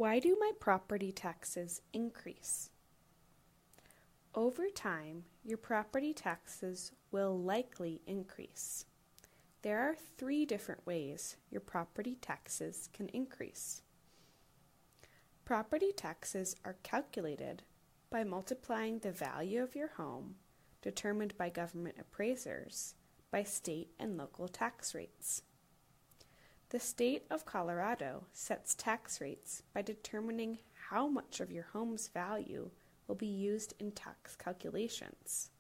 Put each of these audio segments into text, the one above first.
Why do my property taxes increase? Over time, your property taxes will likely increase. There are 3 different ways your property taxes can increase. Property taxes are calculated by multiplying the value of your home, determined by government appraisers, by state and local tax rates. The state of Colorado sets tax rates by determining how much of your home's value will be used in tax calculations.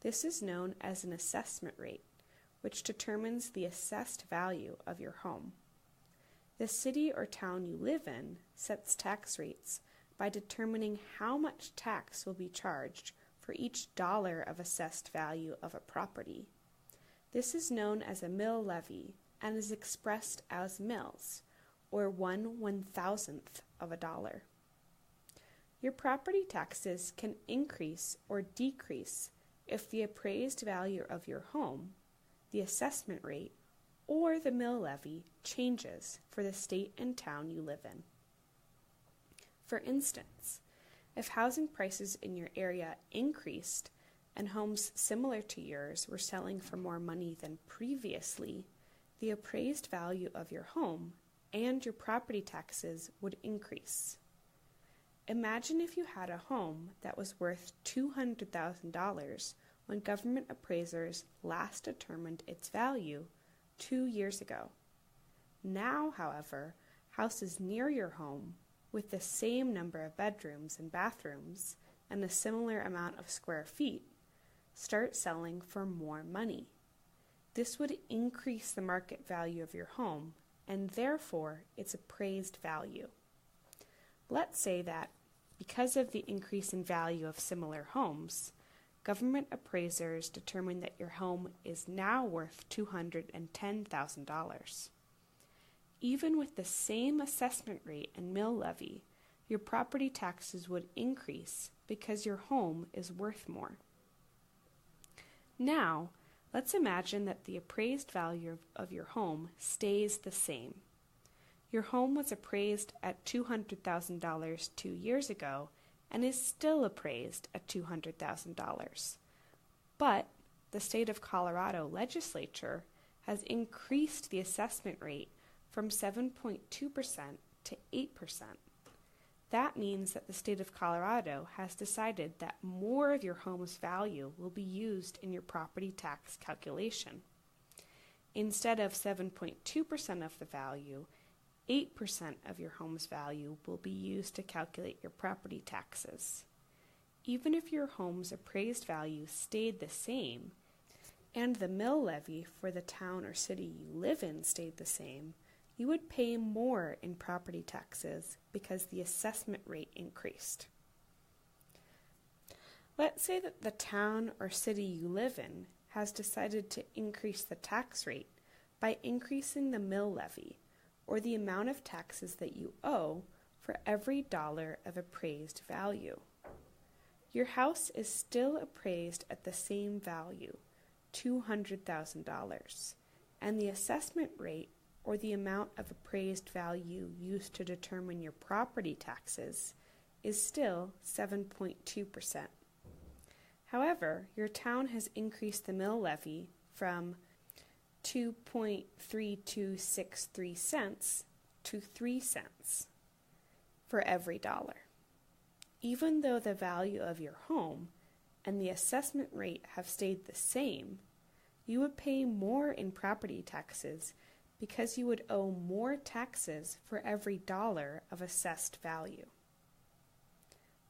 This is known as an assessment rate, which determines the assessed value of your home. The city or town you live in sets tax rates by determining how much tax will be charged for each dollar of assessed value of a property. This is known as a mill levy and is expressed as mills, or 1/1000th of a dollar. Your property taxes can increase or decrease if the appraised value of your home, the assessment rate, or the mill levy changes for the state and town you live in. For instance, if housing prices in your area increased and homes similar to yours were selling for more money than previously, the appraised value of your home and your property taxes would increase. Imagine if you had a home that was worth $200,000 when government appraisers last determined its value 2 years ago. Now, however, houses near your home with the same number of bedrooms and bathrooms and a similar amount of square feet start selling for more money. This would increase the market value of your home and therefore its appraised value. Let's say that because of the increase in value of similar homes, government appraisers determine that your home is now worth $210,000. Even with the same assessment rate and mill levy, your property taxes would increase because your home is worth more. Now, let's imagine that the appraised value of your home stays the same. Your home was appraised at $200,000 2 years ago and is still appraised at $200,000. But the state of Colorado legislature has increased the assessment rate from 7.2% to 8%. That means that the state of Colorado has decided that more of your home's value will be used in your property tax calculation. Instead of 7.2% of the value, 8% of your home's value will be used to calculate your property taxes. Even if your home's appraised value stayed the same, and the mill levy for the town or city you live in stayed the same, you would pay more in property taxes because the assessment rate increased. Let's say that the town or city you live in has decided to increase the tax rate by increasing the mill levy, or the amount of taxes that you owe for every dollar of appraised value. Your house is still appraised at the same value, $200,000, and the assessment rate, or the amount of appraised value used to determine your property taxes, is still 7.2%. However, your town has increased the mill levy from 2.3263 cents to 3 cents for every dollar. Even though the value of your home and the assessment rate have stayed the same, you would pay more in property taxes because you would owe more taxes for every dollar of assessed value.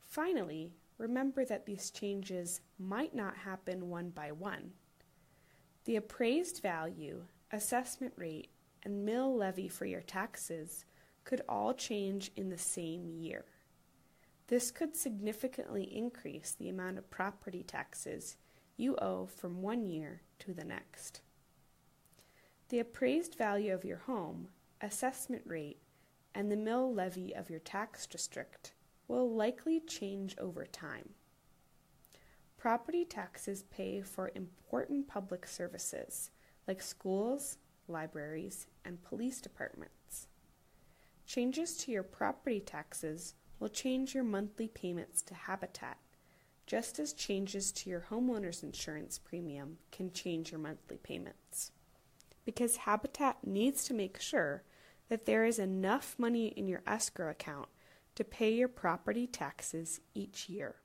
Finally, remember that these changes might not happen one by one. The appraised value, assessment rate, and mill levy for your taxes could all change in the same year. This could significantly increase the amount of property taxes you owe from one year to the next. The appraised value of your home, assessment rate, and the mill levy of your tax district will likely change over time. Property taxes pay for important public services like schools, libraries, and police departments. Changes to your property taxes will change your monthly payments to Habitat, just as changes to your homeowner's insurance premium can change your monthly payments. Because Habitat needs to make sure that there is enough money in your escrow account to pay your property taxes each year.